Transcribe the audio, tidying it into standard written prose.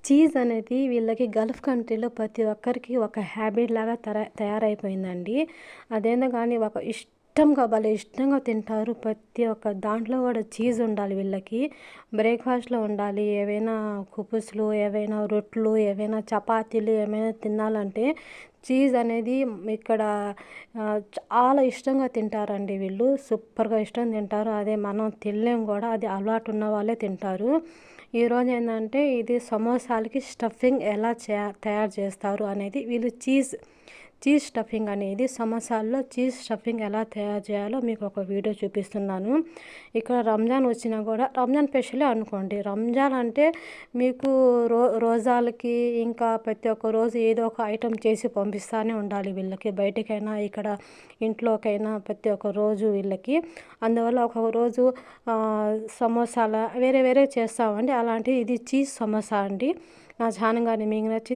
Cheese అనేది వీళ్ళకి Gulf కంట్రీలో ప్రతి ఒక్కరికి ఒక హ్యాబిట్ లాగా తయారైపోయిందండి. అదేందో గానీ భలే ఇష్టంగా తింటారు. ప్రతి ఒక్క దాంట్లో గూడా చీజ్ ఉండాలి వీళ్ళకి. బ్రేక్‌ఫాస్ట్‌లో ఉండాలి. ఏవైనా కుబుస్లు, ఏవైనా రొట్లు, ఏవైనా చపాతీలు ఏమైనా తినాలంటే చీజ్ అనేది ఇక్కడ చాలా ఇష్టంగా తింటారండి వీళ్ళు. సూపర్‌గా ఇష్టంగా తింటారు. అదే మనం తినలేం గూడా. అది అలవాటు ఉన్న వాళ్ళే తింటారు. ఈరోజు ఏందంటే ఇది సమోసాలకి స్టఫింగ్ ఎలా తయారు చేస్తారు అనేది వీళ్ళు చీజ్ స్టఫింగ్ అనేది సమోసాల్లో చీజ్ స్టఫింగ్ ఎలా తయారు చేయాలో మీకు ఒక వీడియో చూపిస్తున్నాను. ఇక్కడ రంజాన్ వచ్చినా కూడా రంజాన్ స్పెషలే అనుకోండి. రంజాన్ అంటే మీకు రోజాలకి ఇంకా ప్రతి ఒక్క రోజు ఏదో ఒక ఐటెం చేసి పంపిస్తానే ఉండాలి వీళ్ళకి. బయటికైనా ఇక్కడ ఇంట్లోకైనా ప్రతి ఒక్క రోజు వీళ్ళకి. అందువల్ల ఒక్కొక్క రోజు సమోసాల వేరే వేరే చేస్తామండి. అలాంటిది ఇది చీజ్ సమోసా అండి. నా ఛానల్ గాని మీకు నచ్చి